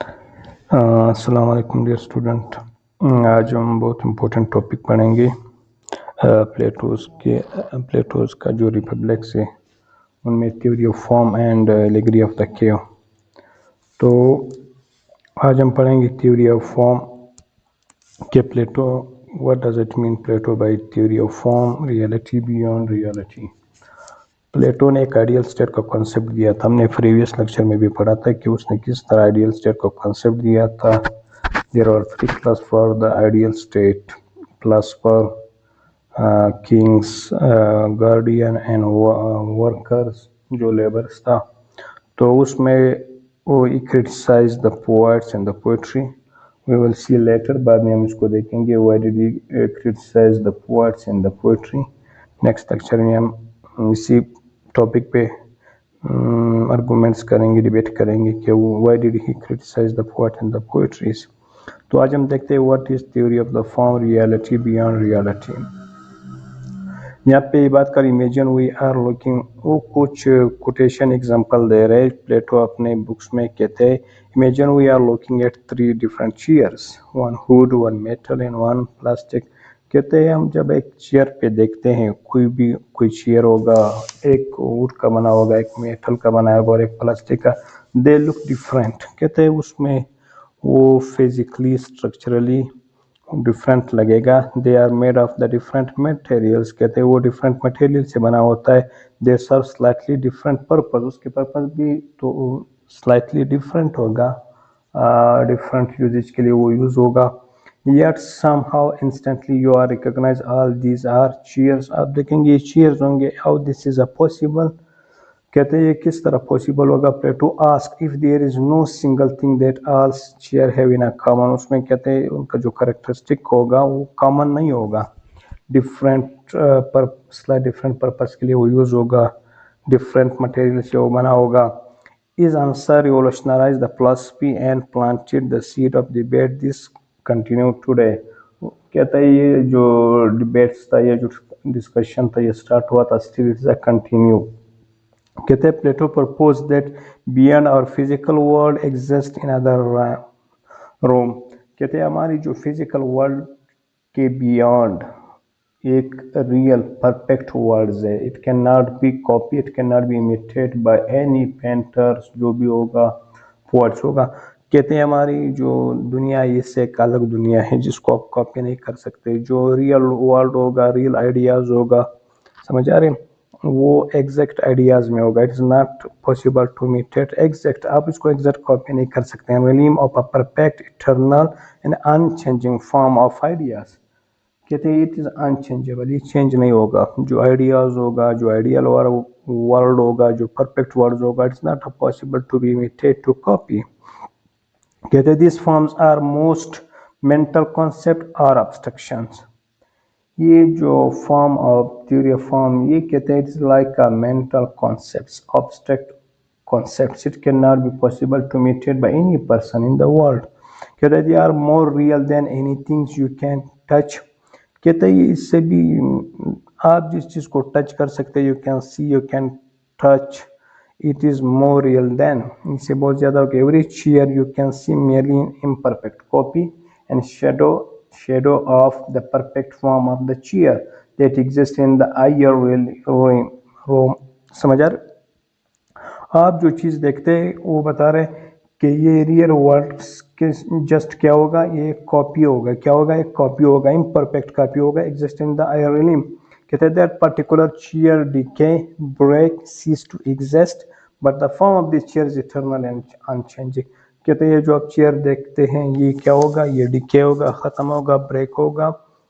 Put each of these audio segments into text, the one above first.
अस्सलाम वालेकुम dear student. आज हम बहुत इम्पोर्टेंट टॉपिक पढ़ेंगे। प्लेटोज़ का जो रिपब्लिक्स है उनमें theory of form and allegory of the cave. तो आज हम पढ़ेंगे थ्योरी ऑफ फॉर्म के Plato what does it mean Plato by theory of form, reality beyond reality. Plato ने एक आइडियल स्टेट का कॉन्सेप्ट दिया था। हमने प्रीवियस लेक्चर में भी पढ़ा था कि उसने किस तरह आइडियल स्टेट का कॉन्सेप्ट दिया था। There are 3 class for the ideal state, class for kings, guardian and workers, जो लेबर्स था। तो उसमें वो criticise the poets and the poetry. We will see later, बाद में हम इसको देखेंगे why did he criticise the poets and the poetry. Next lecture में हम इसी टॉपिक पे आर्गूमेंट्स करेंगे, डिबेट करेंगे कि why did he criticise the poet and the poetries. तो आज हम देखते हैं what is theory of the form, reality beyond reality. यहाँ पे बात कर इमेजिन वी आर लुकिंग, वो कुछ कोटेशन एग्जांपल दे रहे हैं। प्लेटो अपने बुक्स में कहते हैं imagine we are looking at 3 different chairs, one wood, one metal and one plastic. कहते हैं हम जब एक चेयर पे देखते हैं, कोई चेयर होगा, एक वुड का बना होगा, एक मेटल का बना होगा और एक प्लास्टिक का, दे लुक डिफरेंट। कहते हैं उसमें वो फिजिकली स्ट्रक्चरली डिफरेंट लगेगा। They are made of the different materials, कहते हैं वो डिफरेंट मटेरियल से बना होता है। They serve slightly different purpose, उसके पर्पज भी तो स्लाइटली डिफरेंट होगा, डिफरेंट यूजेज के लिए वो यूज होगा। Yet somehow instantly you are recognize all these are chairs। आप देखेंगे ये चेयर्स होंगे। how this is a possible, कहते हैं ये किस तरह पॉसिबल होगा। Plato ask if there is no single thing that all chair have in a common. उसमें कहते हैं उनका जो कैरेक्टरिस्टिक होगा वो कॉमन नहीं होगा, डिफरेंट स्लाइड डिफरेंट पर्पस के लिए वो यूज होगा, डिफरेंट मटेरियल से वो बना होगा। Is answer revolutionise the philosophy and planted the seed of debate, this continue today. कहता है ये जो डिबेट्स था, ये जो डिस्कशन था, ये स्टार्ट हुआ था, still it is a continue. कहते हैं Plato propose that beyond our physical world exist in other room. कहते हैं हमारी जो फिजिकल वर्ल्ड के बियॉन्ड एक रियल परफेक्ट वर्ल्ड है। It can not be copy, it can not be imitated by any painters, जो भी होगा पोएट्स होगा। कहते हैं हमारी जो दुनिया है इससे एक अलग दुनिया है जिसको आप कॉपी नहीं कर सकते। जो रियल वर्ल्ड होगा, रियल आइडियाज होगा, समझ आ रहे हैं, वो एग्जैक्ट आइडियाज में होगा। It is not possible to imitate exact, आप इसको एग्जैक्ट कॉपी नहीं कर सकते हैं। Realm of a perfect eternal and unchanging form of ideas. कहते हैं इट इज अनचेंजेबल, ये चेंज नहीं होगा। जो आइडियाज होगा, जो आइडियल वर्ल्ड होगा, जो परफेक्ट वर्ल्ड होगा, it's not possible to be imitated to copy. कहते हैं this forms are most mental concept और अब्स्ट्रक्शंस। ये जो form of theory of form, ये कहते हैं it's like a mental concepts, abstract concepts, it cannot be possible to imitate by any person in the world। कहते हैं they are more real than anything you can touch। कहते हैं इससे भी आप जिस चीज़ को टच कर सकते हैं, you can see, you can touch, it is more real than, इससे बहुत ज़्यादा होगा। Every chair you can see merely in imperfect copy and shadow of the perfect form of the chair that exists in the higher room। समझ आ रहे? आप जो चीज़ देखते हैं वो बता रहे कि ये रियल वर्ल्ड के जस्ट क्या होगा, ये कॉपी होगा। क्या होगा? एक कॉपी होगा, इम्परफेक्ट कॉपी होगा, exist in the higher realm. कहते हैं that particular chair decay break cease to exist but the form of this chair is eternal and unchanging. कहते हैं ये जो आप चेयर देखते हैं ये क्या होगा, ये डिके होगा, ख़त्म होगा, ब्रेक होगा,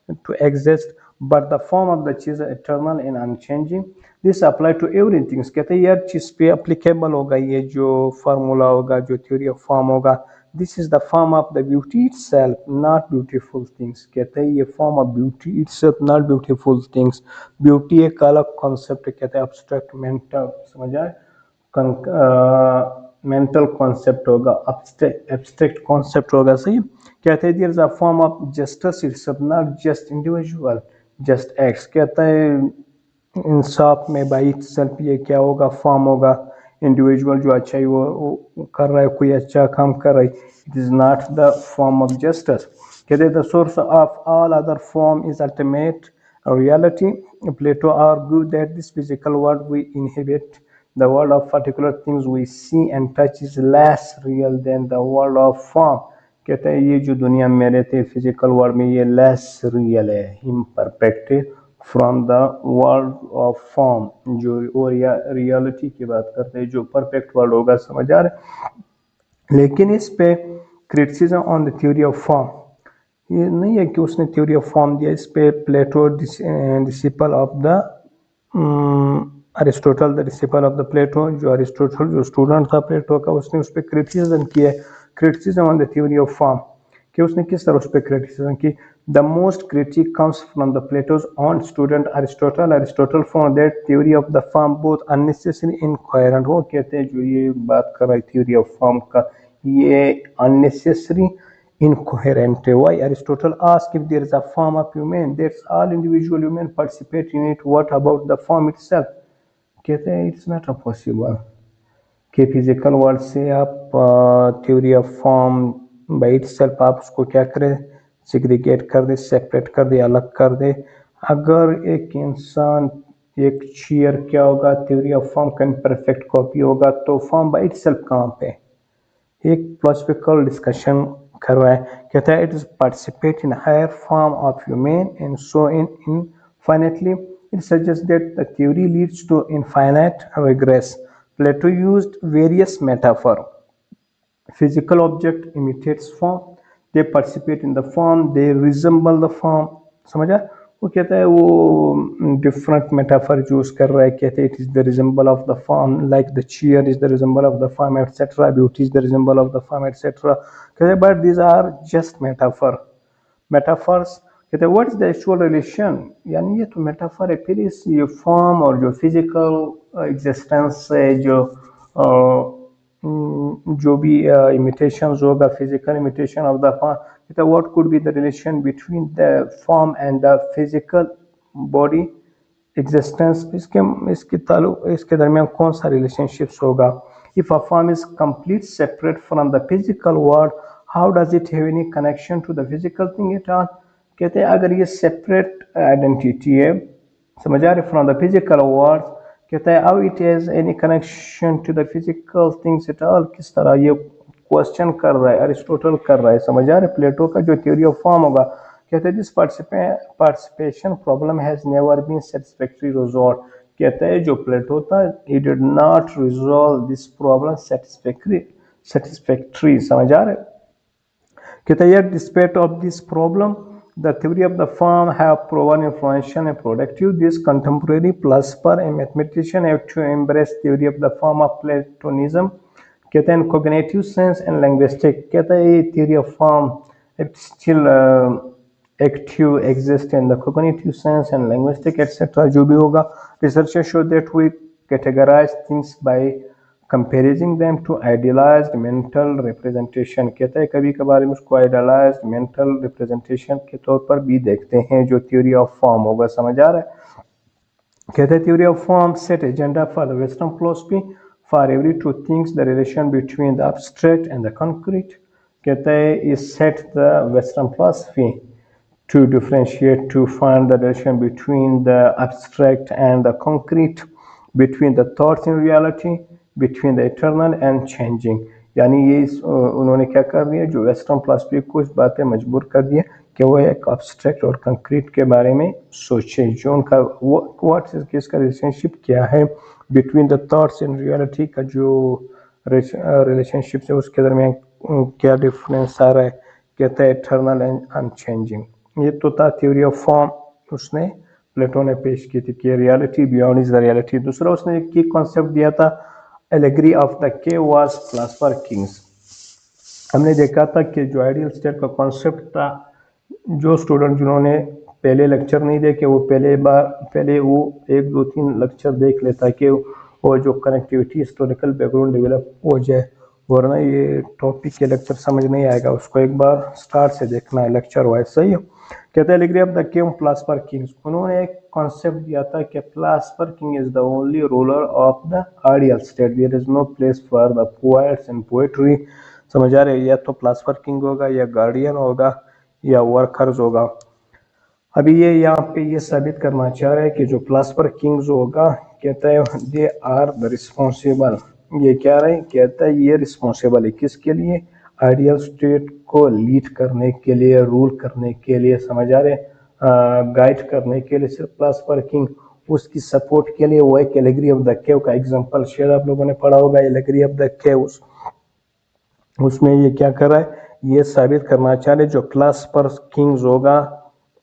to exist, but the form of the चीज़ eternal and unchanging. This apply to everything. कहते हैं यार चीज़ पे अप्लीकेबल होगा ये जो फार्मूला होगा, जो थ्योरी ऑफ फॉर्म होगा। This is the form of the beauty itself, not beautiful things. कहते हैं ये form of beauty itself, not beautiful things. Beauty एक अलग कॉन्सेप्ट, कहते हैं अब्स्ट्रैक्ट मेंटल, समझ आए, मेंटल कॉन्सेप्ट होगा, एब्स्ट्रैक्ट कॉन्सेप्ट होगा। सही। कहते हैं there is a form of justice itself, not just individual just acts. कहता है इंसाफ में बाई इटसेल्फ ये क्या होगा, फॉर्म होगा। इंडिविजुअल जो अच्छा ही वो कर रहा है, कोई अच्छा काम कर रहा है, it is not the form of justice. कहते the source of all other form is ultimate reality. Plato argued that this physical world we inhabit, the world of particular things we see and touch, is less real than the world of form. कहते हैं ये जो दुनिया में रहते हैं physical world में, ये लेस रियल है, इम्परफेक्ट है from the world of form, जो और या रियलिटी की बात करते हैं, जो परफेक्ट वर्ल्ड होगा, समझ आ रहा है। लेकिन इस पे criticism on the theory of form, ये नहीं है कि उसने थ्योरी ऑफ फॉर्म दिया, इस पे Plato disciple of the Aristotle, the disciple of the Plato, जो अरिस्टोटल जो स्टूडेंट था प्लेटो का, उसने उस पर क्रिटिसिज्म किया, criticism on the theory of form, कि उसने किस तरह उस पर क्रिटिसिज्म की। The most critic comes from the Plato's on student Aristotle. Aristotle found that theory of the form both unnecessary incoherent. वो कहते हैं जो ये बात कर रहा है थ्योरी ऑफ फॉर्म का, ये unnecessary incoherent. Why? Aristotle asked, if there is a form of human, that's all individual human participate in it, what about the form itself? कहते हैं it's not possible कि फिजिकल वर्ल्ड से आप theory of form by itself आप उसको क्या करें, segregate कर दे, सेपरेट कर दे, अलग कर दे। अगर एक इंसान, एक चेयर क्या होगा, थ्योरी ऑफ फॉर्म का इम्परफेक्ट कॉपी होगा, तो फॉर्म बाई इटसेल्फ कहाँ पे, एक फिलोसफिकल डिस्कशन कर रहा है। कहता है it is participate in higher form of human and so in infinitely it suggest that the theory leads to infinite regress. Plato used various metaphor, physical object imitates form, they participate in the form, they resemble the form, समझा। वो कहता है वो different metaphor use कर रहा है, कहते हैं it is the resemble of the form, like the chair is the resemble of the form etcetera, beauty is the resemble of the form etcetera. कहते हैं but these are just metaphors. कहते हैं what is the actual relation, यानी ये तो metaphor है, फिर इस ये फॉर्म और जो फिजिकल एग्जिस्टेंस है, जो भी इमिटेशन होगा, physical imitation of the form, what could be the relation between the form and the physical body existence, इसके दरमियान कौन सा रिलेशनशिप्स होगा। if a form is complete separate from the physical world, how does it have any connection to the physical thing at all। कहते हैं अगर ये separate identity है, समझ आ रहे, फ्रॉम द फिजिकल वर्ल्ड, कहता है how it has any connection to the physical things at all, किस तरह ये क्वेश्चन कर रहा है, अरिस्टोटल कर रहा है, समझ आ रहे, प्लेटो का जो थ्योरी ऑफ फॉर्म होगा। कहते हैं this participation problem has never been satisfactory resolve. कहते हैं जो प्लेटो था, he did not resolve this problem satisfactory, समझ आ रहे। कहते हैं yet despite of this problem, the theory of the form have proven influential and productive. This contemporary philosopher and mathematician have to embrace theory of the form of Platonism। कहते हैं cognitive sense and linguistic, कहते हैं ये theory of form still active exist in the cognitive sense and linguistic etc. जो भी होगा, researchers show that we categorize things by comparing them to idealized mental representation। कहता है कभी कभार हम उसको idealized mental representation के तौर पर भी देखते हैं, जो theory of form होगा, समझ आ रहा है। कहते हैं theory of form set agenda for the Western philosophy, for every two things the relation between the abstract and the concrete। कहता है is set the Western philosophy to differentiate, to find the relation between the abstract and the concrete, between the thoughts in reality, between the eternal and changing। यानी ये उन्होंने क्या कर दिया, जो western philosophy को इस बात पे मजबूर कर दिया कि वो एक एब्स्ट्रैक्ट और कंक्रीट के बारे में सोचे, जो उनका व्हाट इसका रिलेशनशिप क्या है between the thoughts in reality का जो रिलेशनशिप है उसके दरमियान क्या डिफरेंस आ रहा है। कहता है इटर्नल एंड अनचेंजिंग। ये तो था थ्योरी ऑफ फॉर्म, उसने प्लेटो ने पेश की थी कि reality beyond is the reality. दूसरा उसने एक की कॉन्सेप्ट दिया था, allegory of the chaos philosopher Kings. हमने देखा था कि जो आइडियल स्टेट का कॉन्सेप्ट था, जो स्टूडेंट जिन्होंने पहले लेक्चर नहीं देखे वो पहले वो 1 2 3 लेक्चर देख लेता कि वो जो कनेक्टिविटी हिस्टोरिकल बैकग्राउंड डेवलप हो जाए, वरना ये टॉपिक के लेक्चर समझ नहीं आएगा, उसको एक बार स्टार्ट से देखना है लेक्चर वाइज। सही है। कहते हैं allegory of the king philosopher kings, उन्होंने एक कॉन्सेप्ट दिया था कि philosopher king is the only ruler of the ideal state, there is no place for the poets in poetry. समझ आ रहे हैं, या तो प्लास्पर किंग होगा या गार्डियन होगा या वर्कर्स होगा। अभी ये यहाँ पे ये साबित करना चाह रहा है कि जो प्लास्पर किंग्स होगा, कहता है दे आर द रिस्पॉन्सिबल, ये क्या रहे, कहता है ये रिस्पॉन्सिबल है किसके लिए, आइडियल स्टेट को लीड करने के लिए, रूल करने के लिए, समझ आ रहे, गाइड करने के लिए सिर्फ प्लास्पर किंग, उसकी सपोर्ट के लिए वो एक एलिगरी ऑफ द केव का एग्जांपल शायद आप लोगों ने पढ़ा होगा, एलिगरी ऑफ द केव। उसमें ये क्या कर रहा है, ये साबित करना चाह रहे जो प्लास्पर किंग्स होगा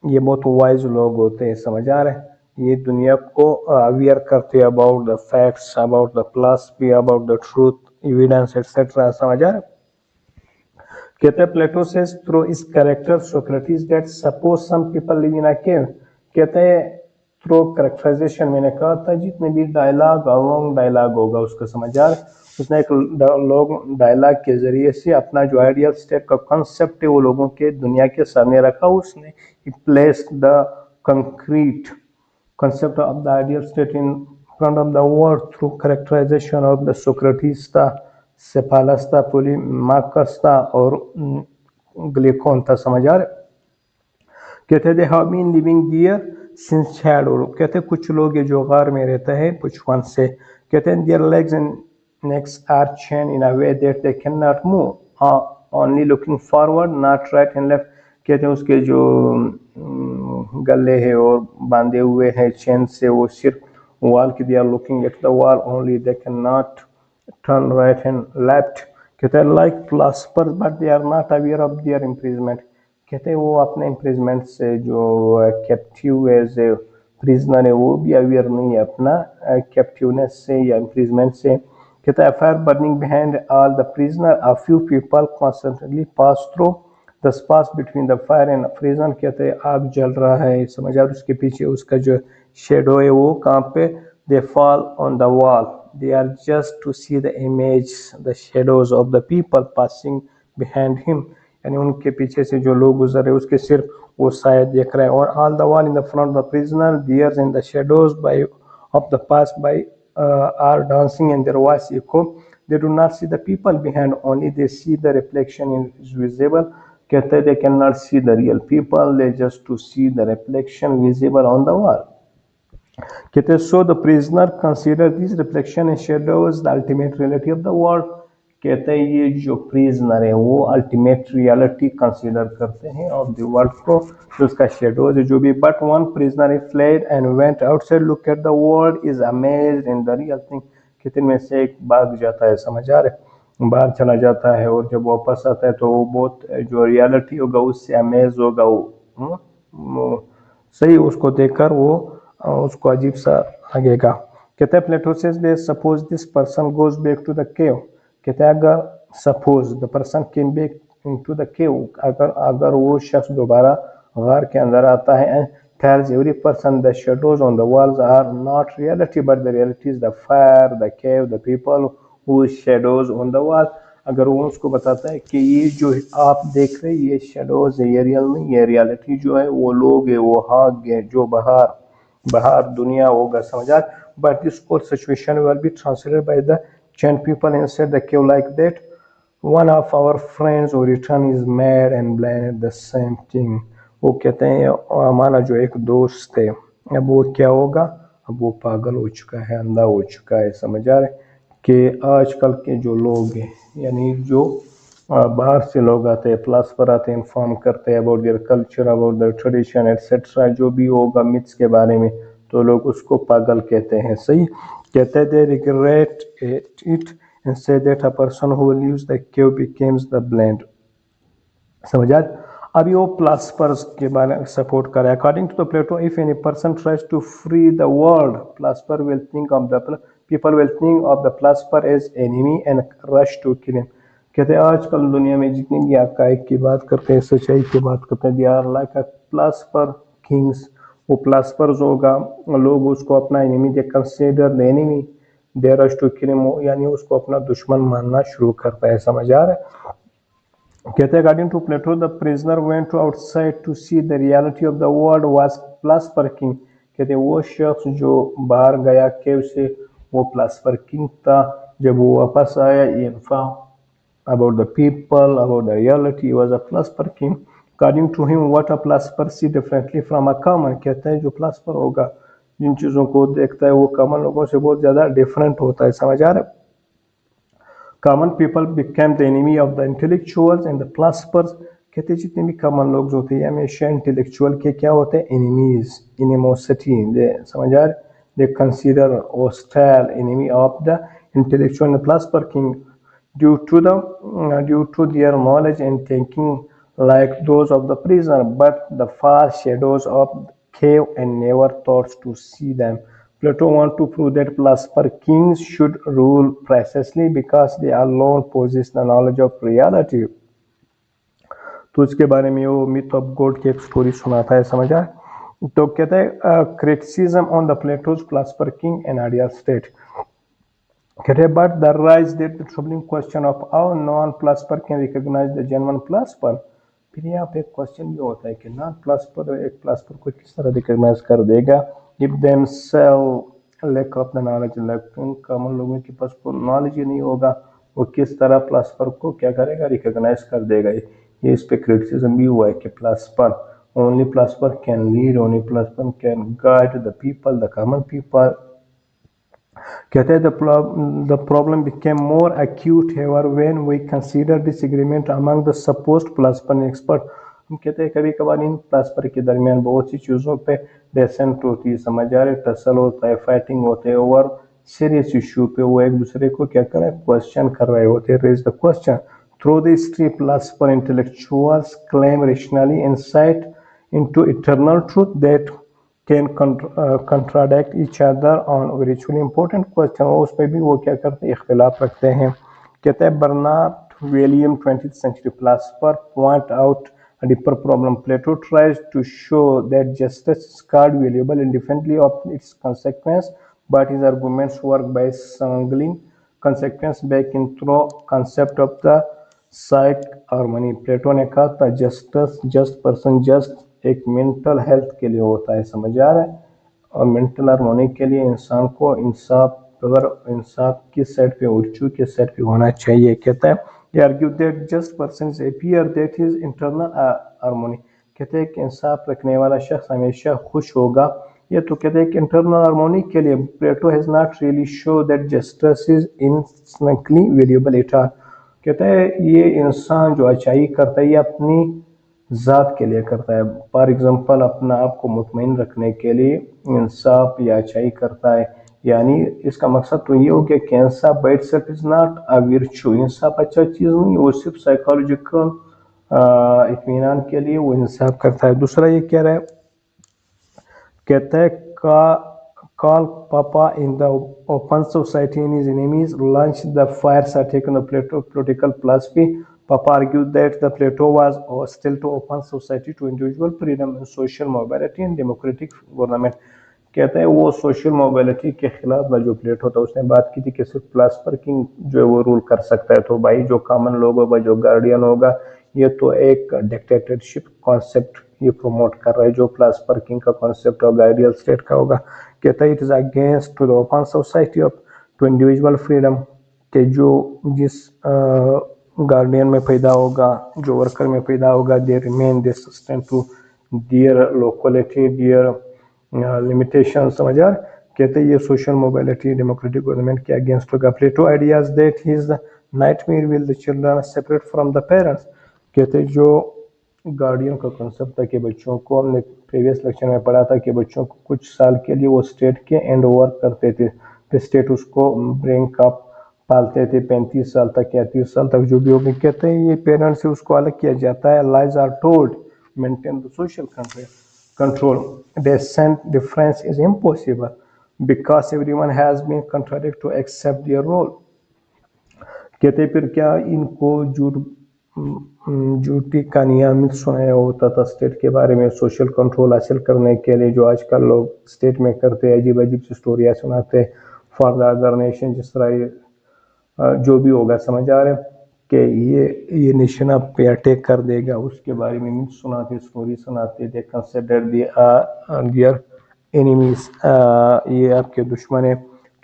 ये बहुत वाइज लोग होते हैं, समझ आ रहे हैं, ये दुनिया को अवेयर करते हैं about the facts, about the philosophy, about the truth, evidence etcetera, समझ आ रहे। कहते हैं प्लेटो सेज थ्रू इस character Socrates that suppose some people live in a cave, कहते हैं थ्रू कैरेक्टराइजेशन मैंने कहा था जितने भी डायलॉग लॉन्ग डायलॉग होगा उसको समझ आ रहे, उसने एक लॉन्ग डायलॉग के जरिए से अपना जो आइडियल स्टेट का कॉन्सेप्ट है वो लोगों के दुनिया के सामने रखा, उसने placed the concrete concept of the ideal state in front of the world through characterization of the Socrates था, Cephalus था, Polemarchus था और ग्लिकोन था, समझ आ रहे। कहते they have been living there since childhood, कहते कुछ लोग ये जो गार में रहते हैं बचपन से, कहते हैं their legs and necks are chained in a way that they cannot move, only looking forward, not right and left, कहते हैं उसके जो गले हैं और बांधे हुए हैं चेन से, वो सिर्फ वॉल की, they are looking at the wall only, they can not turn right and left, कहते हैं like philosophers but they are not aware of their imprisonment, कहते हैं वो अपने इम्प्रिजमेंट से जो कैप्टिव एज प्रिजनर है वो भी अवेयर नहीं है अपना कैप्टिवनेस से या इम्प्रिजमेंट से, कहता है fire burning behind all the prisoner, a few people constantly pass through the space between the fire and prison, कहते हैं आग जल रहा है समझ आ, उसके पीछे उसका जो शेडो है वो कहाँ पे, they fall on the wall, they are just to see the image the shadows of the people passing behind him, यानी उनके पीछे से जो लोग गुजर रहे उसके सिर्फ वो शायद देख रहे हैं, और all the wall in the front the prisoner there in the shadows by of the pass by are dancing and their voice echo, they do not see the people behind, only they see the reflection is visible, कहते हैं they cannot see the real people, they just to see the reflection visible on the wall, कहते हैं so the prisoner consider these reflection and shadows the ultimate reality of the world, कहते हैं ये जो prisoner है वो ultimate reality consider करते हैं ऑफ द वर्ल्ड को, जो उसका शेडोज है जो भी, but one prisoner is fled and went outside look at the world is amazed in the real thing, कहते में से एक भाग जाता है समझ आ रहे, बाहर चला जाता है और जब वापस आता है तो वो बहुत जो रियलिटी होगा उससे अमेज होगा, वो सही उसको देखकर वो उसको अजीब सा लगेगा, कहते हैं Plato says they suppose this person goes back to the cave, कहते हैं अगर suppose the person came back into the cave, अगर वो शख्स दोबारा गार के अंदर आता है, and tells every person the shadows on the walls are not reality but the reality is the fire, the cave, the people whose shadows on the wall, अगर वो उसको बताता है कि ये जो आप देख रहे हैं ये शेडोज है, ये रियल नहीं है, रियलिटी जो है वो लोग है, वो हाग है जो बाहर दुनिया होगा, समझा, but this whole situation will be translated by the 10 people inside the cave like that, one of our friends who return is mad and blind at the same thing, वो कहते हैं हमारा जो एक दोस्त है अब वो क्या होगा, अब वो पागल हो चुका है, अंधा हो चुका है, समझ आ रहे कि आजकल के जो लोग हैं यानी जो बाहर से लोग आते हैं प्लस पर आते हैं, इन्फॉर्म करते हैं about their culture, about their tradition etcetera, जो भी होगा मिथ्स के बारे में, तो लोग उसको पागल कहते हैं, सही, कहते हैं they regret it and say that a person who leaves the cave becomes the blind, समझा। अभी वो प्लास्पर्स के बारे में सपोर्ट कर रहा है, according to the Plato if any person tries to free the world philosopher will think of the people will think of the philosopher as enemy and rush to kill him, कहते हैं आजकल दुनिया में जितनी भी हकायक की बात करते हैं, सच्चाई की बात करते हैं, they are like a philosopher kings, वो प्लास्पर्स होगा, लोग उसको अपना enemy they consider the enemy, they rush to kill him, यानी उसको अपना दुश्मन मानना शुरू करता है। समझ आ रहा है? कहते हैं according to Plato the prisoner went to outside to see the reality of the world was perplexing. कहते हैं वो शख्स जो बाहर गया केव से वो प्लस पर किंग था। जब वो वापस आया inform about the people, about the reality, he was a plus per king. According to him, what a plus per see differently from a common। कहते हैं जो प्लस पर होगा, जिन चीज़ों को देखता है वो कॉमन लोगों से बहुत ज़्यादा डिफरेंट होता है। समझ आ रहा है? Common people became the enemy of the intellectuals and the plus पर। कहते हैं जितने भी कॉमन लोग होते हैं हमेशा इंटेलेक्चुअल के क्या होते हैं, एनिमीज, इनिमोसिटी। दे समझ आ रहे, दे consider hostile enemy of the intellectual and plus पर king due to their knowledge and thinking like those of the prisoner, but the far shadows of cave and never thought to see them. Plato want to prove that philosopher kings should rule precisely because they alone possess the knowledge of reality. तो इसके बारे में वो myth of God की एक story सुनाता है। समझा? तो कहता है criticism on the Plato's philosopher king and ideal state. कहते हैं but the rise that the troubling question of how non philosopher can recognise the genuine philosopher. फिर यहाँ पे एक क्वेश्चन भी होता है कि नॉन प्लसपर एक प्लसपर को किस तरह रिकॉग्नाइज कर देगा if themself lack of the knowledge. लेकिन कॉमन लोगों के पास को नॉलेज ही नहीं होगा, वो किस तरह प्लसपर को क्या करेगा, रिकॉग्नाइज कर देगा। ये इस पे क्रिटिसिज्म भी हुआ है कि philosopher only philosopher can lead, only philosopher can guide the people, the common people. कहते हैं the problem became more acute however when we consider disagreement among the supposed philosopher expert। हम कहते हैं कभी कभार इन फिलोसोफर के दरमियान बहुत सी चीज़ों पे डिसेंट होती है। समझ आ रहे, टसल होता है, फाइटिंग होते हैं ओवर सीरियस इशू पे। वो एक दूसरे को क्या कर रहे हैं, क्वेश्चन कर रहे होते हैं। Raise the question through the history philosopher intellectuals claim rationally insight into eternal truth that can contradict each other on virtually important question। उसमें भी वो क्या करते हैं, इख्तिलाफ रखते हैं। कहते हैं Bernard William 20th century philosopher point out a deeper problem। Plato tries to show that justice is called valuable independently of its consequence, but his arguments work by smuggling consequence back in through concept of the psych harmony। प्लेटो ने कहा था justice, just person, just एक mental health के लिए होता है। समझ आ रहा है? और मेंटल हार्मोनी के लिए इंसान को इंसाफ, अगर इंसाफ किस साइड पे, वर्च्यू के साइड पे होना चाहिए। कहता है ये argue that just person appear that his internal harmony. कहते हैं कि इंसाफ रखने वाला शख्स हमेशा खुश होगा। ये तो कहते हैं कि इंटरनल हार्मोनी के लिए Plato has not really show that justice is instantly variable at all. कहता है ये इंसान जो अच्छाई करता है ये अपनी ज़ात के लिए करता है। फॉर एग्जांपल अपना आप को मुतमईन रखने के लिए इंसाफ या अच्छाई करता है। यानी इसका मकसद तो ये हो गया कि इंसाफ by itself is not a virtue. इंसाफ अच्छा चीज़ नहीं, वो सिर्फ साइकोलॉजिकल इत्मीनान के लिए वो इंसाफ करता है। दूसरा ये कह रहा है, कहता है Karl Popper in the Open Society and his enemies launched the fire attack on the political philosophy। Popper argued that the Plato was hostile to open society, to individual freedom and social mobility and democratic government। कहता है वो social mobility के खिलाफ जो Plato था उसने बात की थी कि सिर्फ फिलोसोफर किंग जो है वो रूल कर सकता है। तो भाई जो कॉमन लोग होगा, जो गार्डियन होगा, ये तो एक डिक्टेटरशिप कॉन्सेप्ट ये प्रमोट कर रहा है जो फिलोसोफर किंग का कॉन्सेप्ट होगा, आइडियल स्टेट का होगा। कहता है it is against to the open society of to individual freedom के जो जिस गार्डियन में पैदा होगा, जो वर्कर में पैदा होगा, they remain they sustain to their locality, their limitation. समझ आ? कहते हैं ये सोशल मोबिलिटी डेमोक्रेटिक गवर्नमेंट के अगेंस्ट होगा। Plato ideas that his nightmare will the children separate from the parents. कहते हैं जो गार्डियन का कॉन्सेप्ट था कि बच्चों को, हमने प्रीवियस लेक्चर में पढ़ा था कि बच्चों को कुछ साल के लिए वो स्टेट के एंड ओवर करते थे, फिर स्टेट उसको ब्रेक अप पालते थे 35 साल तक या 30 साल तक जो भी होगी। कहते हैं ये पेरेंट्स से उसको अलग किया जाता है। Lies are told maintain the social control। Descent difference is impossible because everyone has been contradicted to accept their role। कहते फिर क्या इनको झूठी कहानियाँ मिथ सुनाया होता था स्टेट के बारे में सोशल कंट्रोल हासिल करने के लिए, जो आजकल लोग स्टेट में करते हैं, अजीब अजीब सी स्टोरियाँ सुनाते हैं। फॉर द अदर नेशन, जिस तरह ये जो भी होगा, समझ आ रहे हैं कि ये नेशन आप पे अटैक कर देगा, उसके बारे में सुनाते, स्टोरी सुनाते, दे कंसिडर दियर एनिमीज, ये आपके दुश्मन है।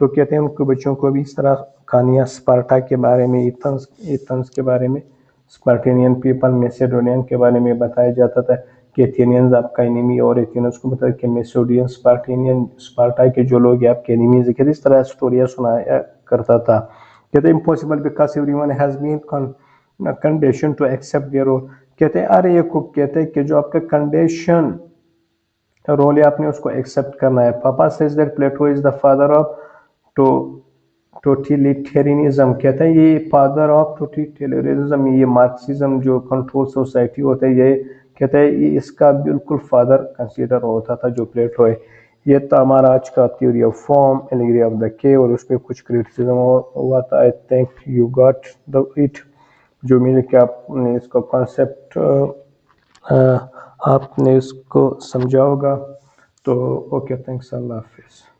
तो कहते हैं उनके बच्चों को भी इस तरह कहानियाँ स्पार्टा के बारे में, एथेंस के बारे में, स्पार्टेनियन पीपल, मैसेडोनियन के बारे में बताया जाता था कि एथेनियंस आपका एनिमी, और एथेनियंस को बताया कि मैसेडोनियन, स्पार्टेनियन, स्पार्टा के जो लोग हैं आपके एनिमीज है। इस तरह स्टोरियाँ सुनाया करता था। कहते हैं impossible because everyone has been condition to accept their role. कहते हैं अरे ये खूब, कहते हैं कि जो आपका कंडीशन रोल है आपने उसको एक्सेप्ट करना है। Popper says that Plato is the father of to totalitarianism, कहते हैं ये फादर ऑफ टोटलिटेरियनिज्म, ये मार्क्सिज्म जो कंट्रोल सोसाइटी होता है, ये कहते हैं ये इसका बिल्कुल फादर कंसीडर होता था जो प्लेटो है। ये था हमारा आज का theory of form, allegory of the के, और उसमें कुछ क्रिटिसिज्म हुआ था। I think you got the it, जो मेरे कि आपने इसका कॉन्सेप्ट आपने इसको समझा होगा। तो ओके, थैंक्स, अल्लाह हाफिज़।